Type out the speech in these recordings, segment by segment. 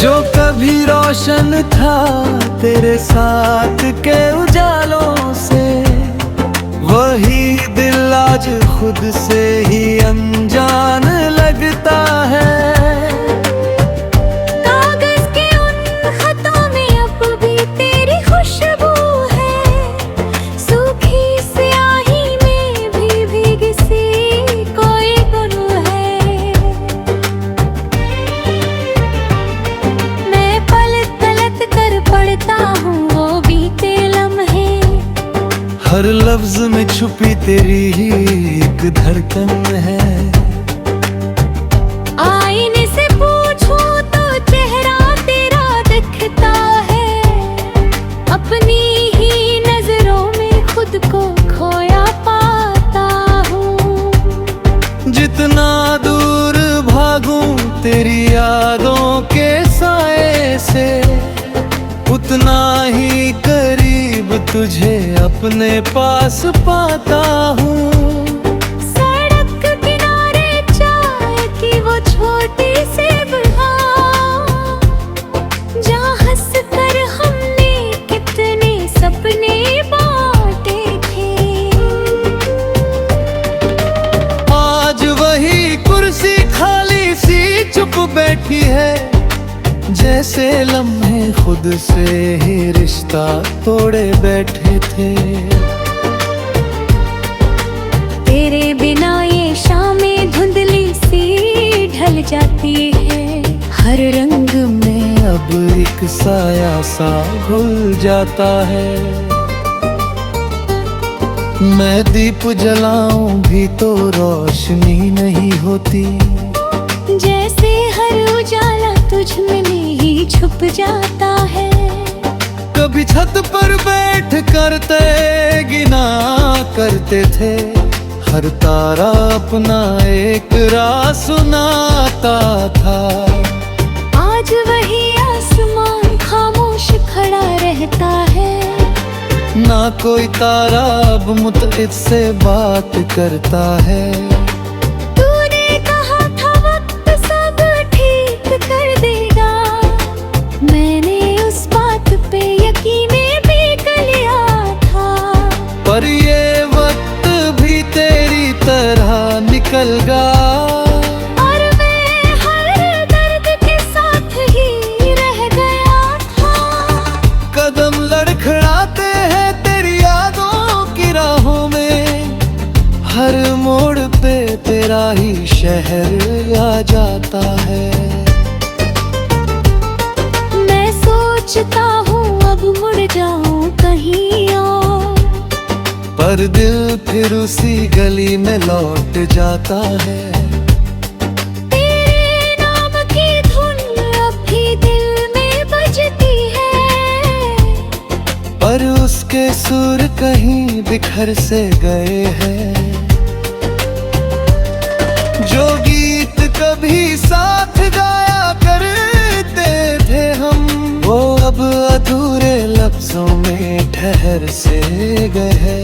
जो कभी रोशन था तेरे साथ के उजालों से, वही दिल आज खुद से ही अनजान लगता है। कागज के उन खतों में अब भी तेरी खुशबू है, सूखी स्याही में भी भीगी सी कोई गुल है। मैं पलट पलट कर पढ़ता हूँ वो बीते लम्हे, हर लफ्ज में छुपी तेरी ही एक धड़कन है। आईने से पूछूं तो चेहरा तेरा दिखता है, अपनी ही नजरों में खुद को खोया पाता हूँ। जितना दूर भागूं तेरी यादों के साए से, उतना ही करीब तुझे अपने पास पाता हूँ। सड़क किनारे चाय की वो छोटी सी बहार, जहाँ हंस कर हमने कितने सपने बांटे थे। आज वही कुर्सी खाली सी चुप बैठी है, जैसे लम्हे खुद से ही रिश्ता तोड़े बैठे थे। तेरे बिना ये शामें धुंधली सी ढल जाती है, हर रंग में अब एक साया सा घुल जाता है। मैं दीप जलाऊं भी तो रोशनी नहीं होती, जैसे हर उजाला तुझ में ही छुप जाता है। कभी छत पर बैठ करते गिना करते थे, हर तारा अपना एक राज सुनाता था। आज वही आसमान खामोश खड़ा रहता है, ना कोई तारा अब मुतइद से बात करता है। तूने कहा था वक्त सब ठीक कर देगा, मैंने उस बात पे यकीन भी कर लिया था। पर ये वक्त भी तेरी तरह निकल गया, और मैं हर दर्द के साथ ही रह गया था। कदम लड़खड़ाते हैं तेरी यादों की राहों में, हर मोड़ पे तेरा ही शहर आ जाता है। मैं सोचता हूँ अब मुड़ जाऊं कहीं और, पर दिल फिर उसी गली में लौट जाता है। तेरे नाम की धुन अब भी दिल में बजती है, पर उसके सुर कहीं बिखर से गए हैं। जो गीत कभी साथ गाया करते थे हम, वो अब अधूरे लफ्जों में ठहर से गए हैं।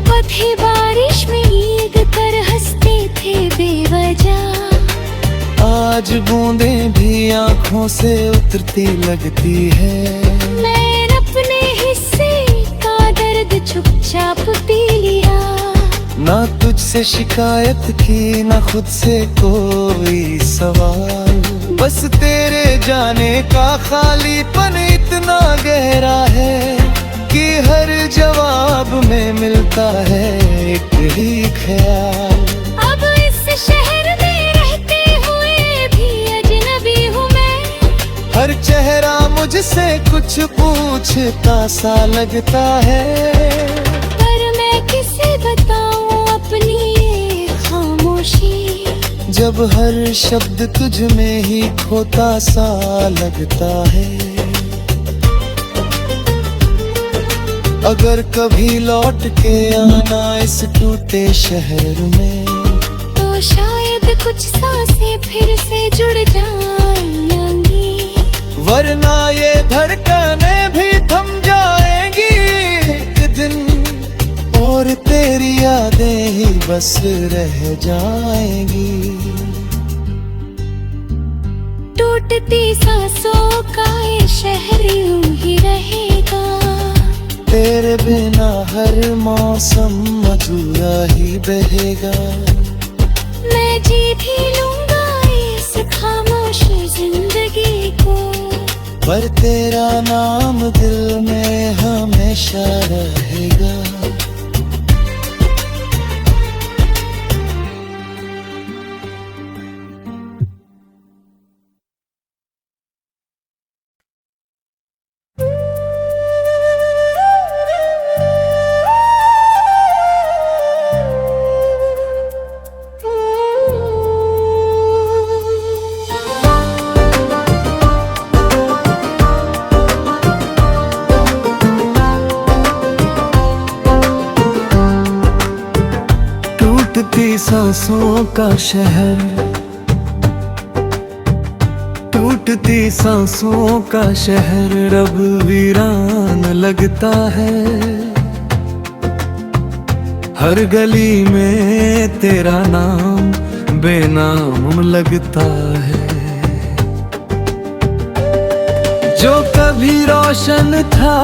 पथे बारिश में ईद कर हंसते थे बेवजह, आज बूंदें भी आंखों से उतरती लगती है। मैं अपने हिस्से का दर्द चुपचाप पी लिया, ना तुझसे शिकायत की ना खुद से कोई सवाल, बस तेरे जाने का खालीपन इतना गहरा है कि हर जवाब में मिलता है एक ही ख्याल। अब इस शहर में रहते हुए भी अजनबी हूँ मैं, हर चेहरा मुझसे कुछ पूछता सा लगता है। पर मैं किसे बताऊं अपनी ये खामोशी, जब हर शब्द तुझ में ही खोता सा लगता है। अगर कभी लौट के आना इस टूटे शहर में, तो शायद कुछ सांसें फिर से जुड़ जाएंगी, वरना ये धड़कनें भी थम जाएंगी एक दिन, और तेरी यादें ही बस रह जाएंगी। टूटती सांसों का ये शहर यूं ही रहेगा। तेरे बिना हर मौसम अधूरा ही बहेगा। मैं जी भी लूंगा इस खामोश जिंदगी को, पर तेरा नाम दिल में हमेशा रहेगा। टूटती सांसों का शहर, टूटती सांसों का शहर अब वीरान लगता है। हर गली में तेरा नाम बेनाम लगता है। जो कभी रोशन था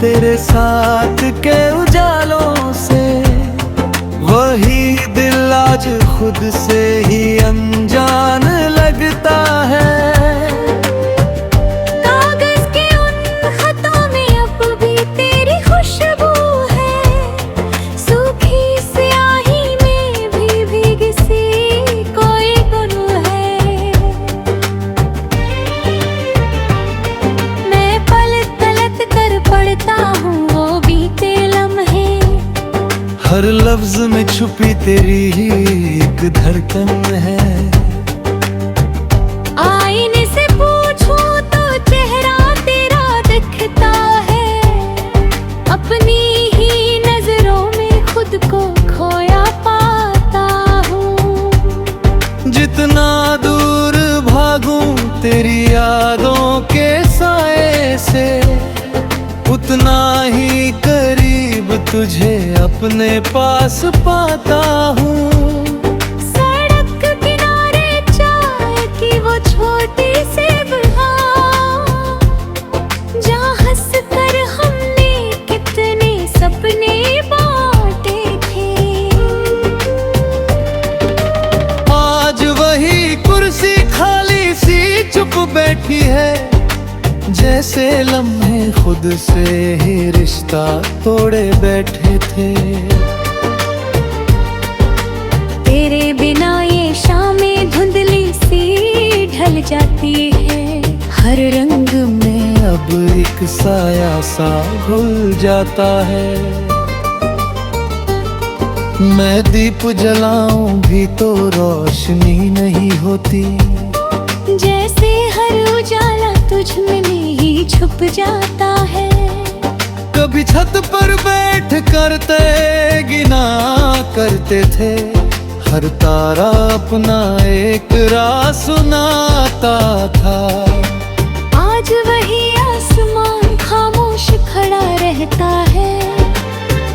तेरे साथ के उजालों से, वही दिल आज खुद से ही अनजान लगता है। कागज के उन खतों में अब भी तेरी खुशबू है, सूखी स्याही में भी भीगी सी कोई गुल है। मैं पलट पलट कर पढ़ता हूँ वो बीते लम्हे, हर लफ्ज में छुपी तेरी ही एक धड़कन है। आईने से पूछूं तो चेहरा तेरा दिखता है, अपनी ही नजरों में खुद को खोया पाता हूँ। जितना दूर भागूं तेरी यादों के साए से, उतना ही करीब तुझे अपने पास पाता हूँ। सड़क किनारे चाय की वो छोटी सी बहार, जहाँ हंस कर हमने कितने सपने बांटे थे। आज वही कुर्सी खाली सी चुप बैठी है, जैसे लम्हे खुद से ही रिश्ता तोड़े बैठे थे। तेरे बिना ये शामें धुंधली सी ढल जाती है, हर रंग में अब एक साया सा घुल जाता है। मैं दीप जलाऊं भी तो रोशनी नहीं होती, जैसे हर उजाला तुझ में ही छुप जाता है। कभी छत पर बैठ करते गिना करते थे, हर तारा अपना एक राज सुनाता था। आज वही आसमान खामोश खड़ा रहता है,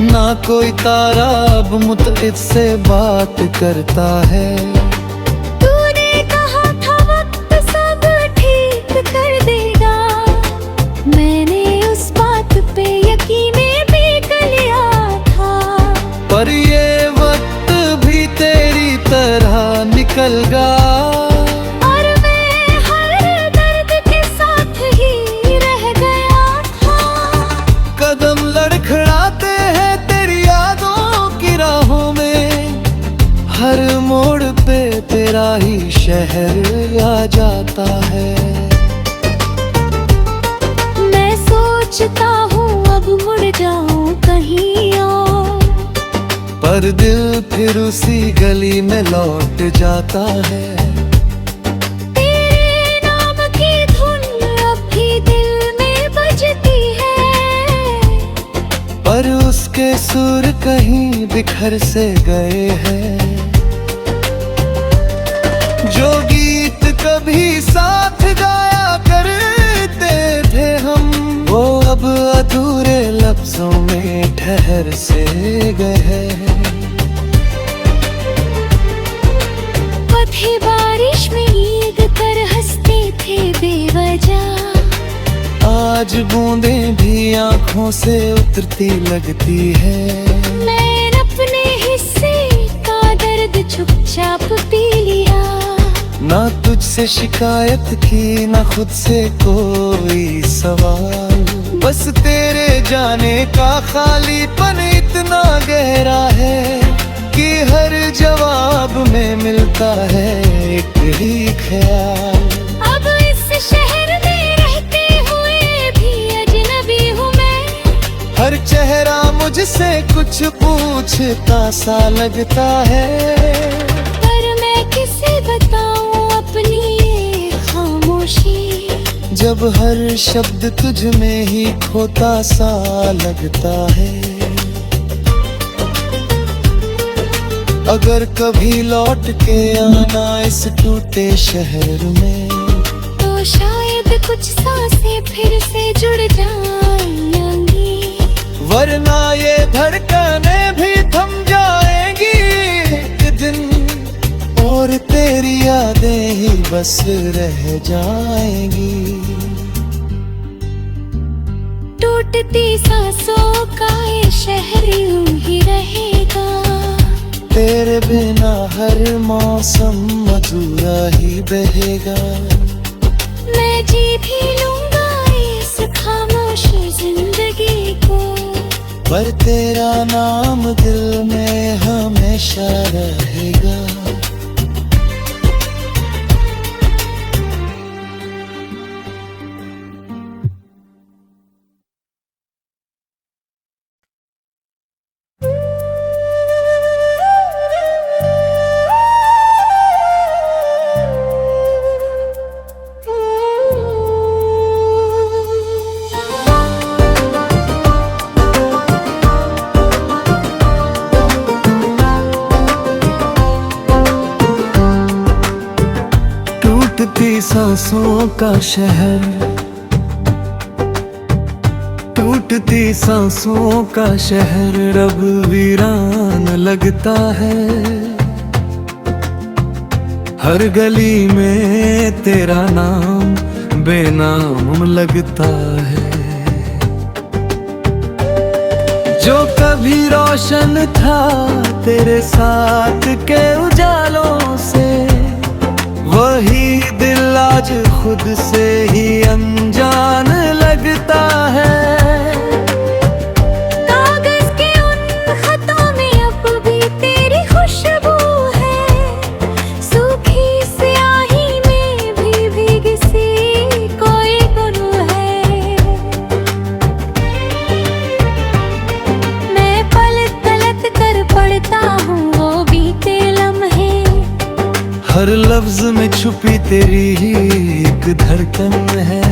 ना कोई तारा अब मुतइद से बात करता है। तूने कहा था वक्त सब ठीक कर देगा, मैंने उस बात पे यकीन भी कर लिया था। पर ये वक्त भी तेरी तरह निकल गया, और मैं हर दर्द के साथ ही रह गया था। कदम लड़खड़ाते हैं तेरी यादों की राहों में, हर मोड़ पे तेरा ही शहर आ जाता है। मैं सोचता हूँ अब मुड़ जाऊं कहीं और, पर दिल फिर उसी गली में लौट जाता है। तेरे नाम की धुन अब भी दिल में बजती है, पर उसके सुर कहीं बिखर से गए हैं। जो गीत कभी साथ गाया करते थे हम, वो अब अधूरे लफ्जों में ठहर से गए हैं। पथे बारिश में भीग कर हंसते थे बूंदें भी आंखों से उतरती लगती है। मैं अपने हिस्से का दर्द चुपचाप पी लिया। ना तुझसे शिकायत की ना खुद से कोई सवाल, बस तेरे जाने का खालीपन इतना गहरा है कि हर जवाब में मिलता है एक ही ख्याल। अब इस शहर में रहते हुए भी अजनबी हूँ मैं। हर चेहरा मुझसे कुछ पूछता सा लगता है, पर मैं किसे बताऊँ अपनी ये खामोशी। जब हर शब्द तुझ में ही खोता सा लगता है। अगर कभी लौट के आना इस टूटे शहर में, तो शायद कुछ सांसें फिर से जुड़ जाएंगी, वरना ये धड़कनें भी थम जाएंगी एक दिन, और तेरी यादें ही बस रह जाएंगी। टूटती सांसों का ये शहर यूं ही रहेगा, तेरे बिना हर मौसम अधूरा ही बहेगा। मैं जी भी लूंगा इस खामोश जिंदगी को, पर तेरा नाम दिल में हमेशा रहेगा। टूटती सांसों का शहर, टूटती सांसों का शहर अब वीरान लगता है। हर गली में तेरा नाम बेनाम लगता है। जो कभी रोशन था तेरे साथ के उजालों से, वही दिल आज खुद से ही अनजान लगता है। कागज के उन खतों में अब भी तेरी खुशबू है, सूखी स्याही में भी भीगी सी कोई गुरूह है। मैं पलट पलट कर पढ़ता हूँ वो बीते लम्हे, हर लफ्ज में छुपी तेरी ही एक धड़कन है।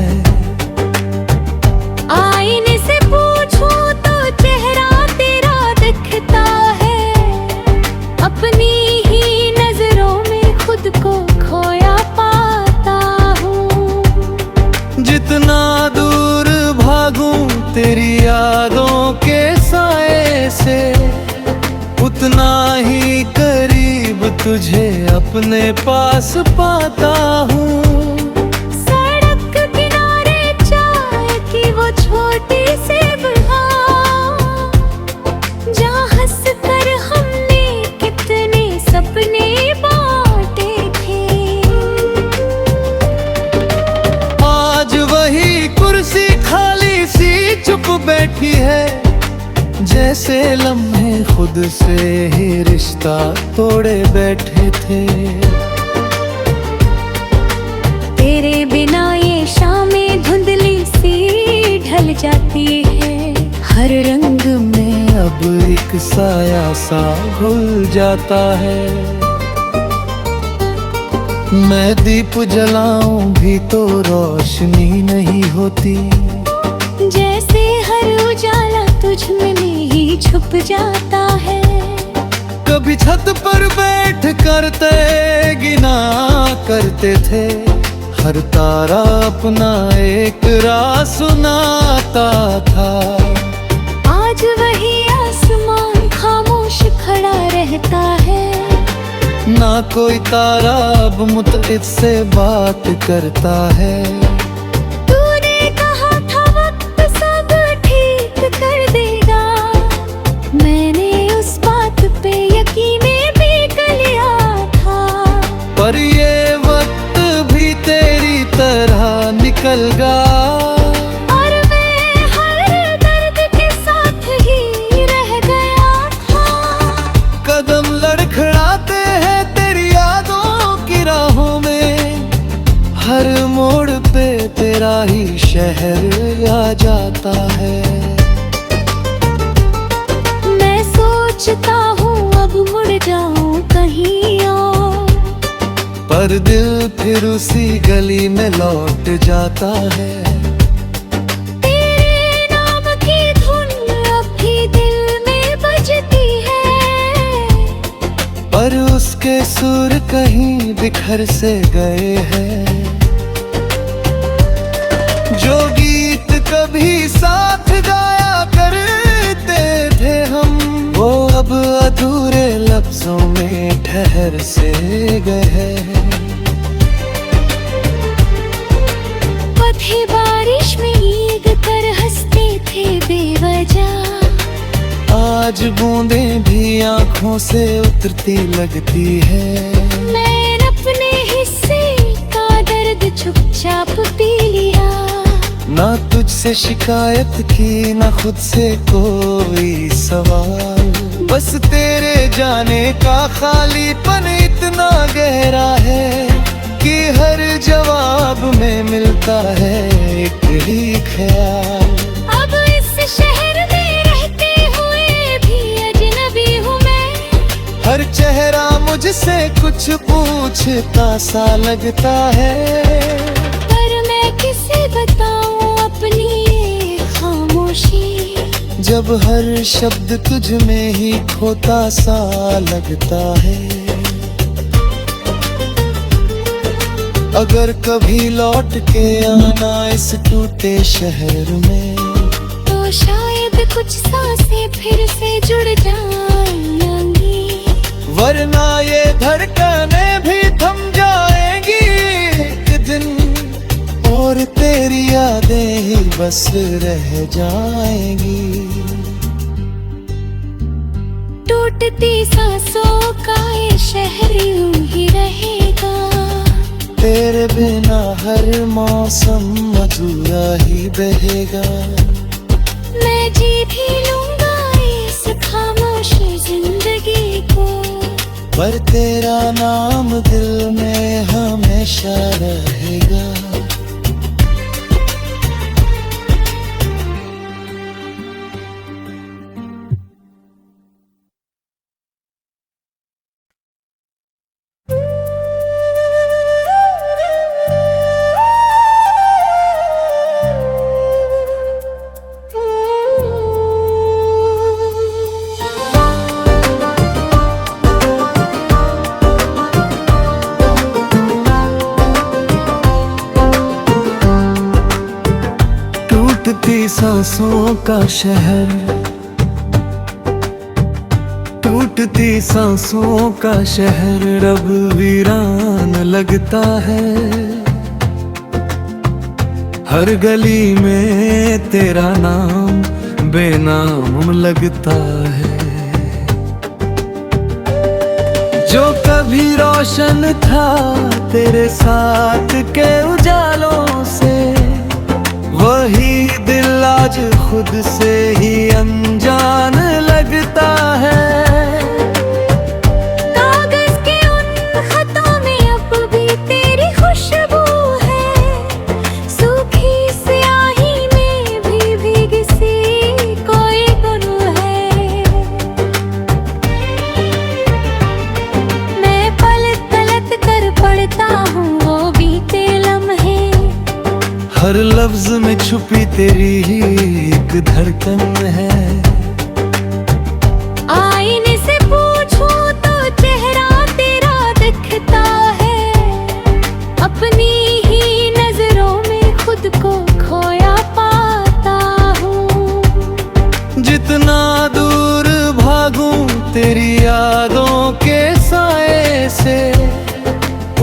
आईने से पूछूं तो चेहरा तेरा दिखता है, अपनी ही नजरों में खुद को खोया पाता हूँ। जितना दूर भागूं तेरी यादों के साए से, उतना ही करीब तुझे अपने पास पाता हूँ। सड़क किनारे चाय की वो छोटी सी बहार, जहाँ हंस कर हमने कितने सपने बांटे थे। आज वही कुर्सी खाली सी चुप बैठी है, जैसे लम्हे खुद से ही रिश्ता तोड़े बैठे थे। तेरे बिना ये शामें धुंधली सी ढल जाती है, हर रंग में अब एक साया सा घुल जाता है। मैं दीप जलाऊं भी तो रोशनी नहीं होती, जैसे हर उजाला तुझ में ही छुप जाता है। कभी छत पर बैठ करते गिना करते थे, हर तारा अपना एक राज सुनाता था। आज वही आसमान खामोश खड़ा रहता है, ना कोई तारा अब मुतइद से बात करता है। तूने कहा था वक्त अलगा, और मैं हर दर्द के साथ ही रह गया था। कदम लड़खड़ाते हैं तेरी यादों की राहों में, हर मोड़ पे तेरा ही शहर आ जाता है। मैं सोचता हूँ अब मुड़ जाऊं कहीं और, पर दिल फिर उसी गली में लौट जाता है। तेरे नाम की धुन अब भी दिल में बजती है, पर उसके सुर कहीं बिखर से गए हैं। जो गीत कभी साथ गाया करते थे हम, वो अब अधूरे लफ्जों में ठहर से गए हैं। पथे बारिश में भीग कर हंसते थे बेवजह, आज बूंदें भी आंखों से उतरती लगती है। मैं अपने हिस्से का दर्द चुपचाप पी लिया। ना तुझसे शिकायत की ना खुद से कोई सवाल, बस तेरे जाने का खालीपन इतना गहरा है कि हर जवाब में मिलता है एक ही ख्याल। अब इस शहर में रहते हुए भी अजनबी हूँ मैं, हर चेहरा मुझसे कुछ पूछता सा लगता है। पर मैं किसे बताऊं अपनी ये खामोशी, जब हर शब्द तुझ में ही खोता सा लगता है। अगर कभी लौट के आना इस टूटे शहर में, तो शायद कुछ सांसें फिर से जुड़ जाएंगी, वरना ये धड़कनें भी थम जाएंगी एक दिन, और तेरी यादें ही बस रह जाएंगी। टूटती सांसों का ये शहर यूं ही रहेगा, तेरे बिना हर मौसम अधूरा ही बहेगा। मैं जी भी लूंगा इस खामोश जिंदगी को, पर तेरा नाम दिल में हमेशा रहेगा। टूटती सांसों का शहर, टूटती सांसों का शहर अब वीरान लगता है। हर गली में तेरा नाम बेनाम लगता है। जो कभी रोशन था तेरे साथ के उजालों से, वही दिल आज खुद से ही अनजान लगता है। कागज के उन खतों में अब भी तेरी खुशबू है, सूखी स्याही में भी भीगी सी कोई गुन है। मैं पलट पलट कर पढ़ता हूँ वो बीते लम्हे, हर लफ्ज में छुपी तेरी ही एक धड़कन है। आईने से पूछूं तो चेहरा तेरा दिखता है, अपनी ही नजरों में खुद को खोया पाता हूँ। जितना दूर भागूं तेरी यादों के साए से,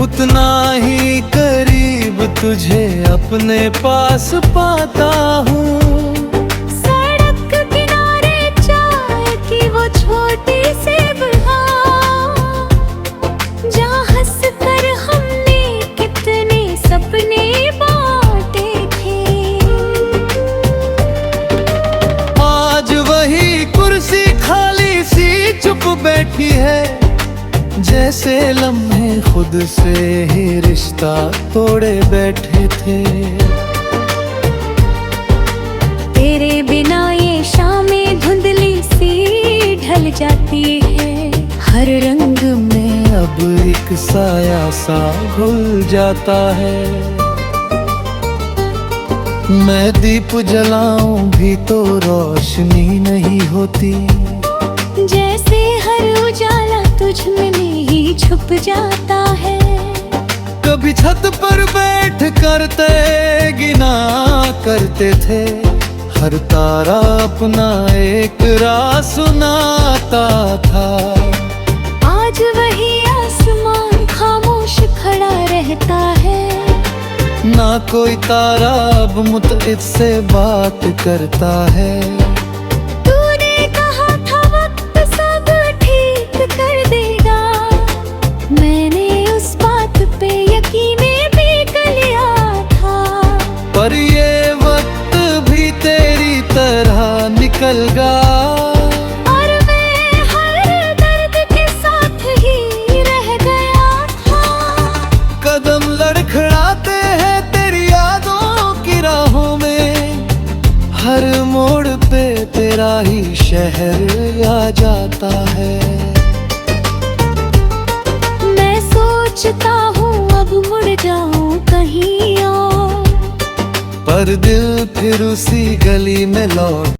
उतना ही करीब तुझे अपने पास पाता हूँ। सड़क किनारे चाय की वो छोटी सी बहार, जहाँ हंस कर हमने कितने सपने बांटे लम्हे खुद से ही रिश्ता तोड़े बैठे थे। तेरे बिना ये शामें धुंधली सी ढल जाती है, हर रंग में अब एक साया सा घुल जाता है। मैं दीप जलाऊं भी तो रोशनी नहीं होती, जैसे हर उजाला तुझ में ही छुप जाता है। कभी छत पर बैठ करते गिना करते थे, हर तारा अपना एक राज सुनाता था। आज वही आसमान खामोश खड़ा रहता है, ना कोई तारा अब मुतइद से बात करता है। तूने कहा था वक्त सब ठीक कर देगा, मैंने उस बात पे यकीन भी कर लिया था। पर ये वक्त भी तेरी तरह निकल गया, और मैं हर दर्द के साथ ही रह गया था। कदम लड़खड़ाते हैं तेरी यादों की राहों में, हर मोड़ पे तेरा ही शहर आ जाता है। मैं सोचता हूँ अब मुड़ जाऊं कहीं और, पर दिल फिर उसी गली में लौट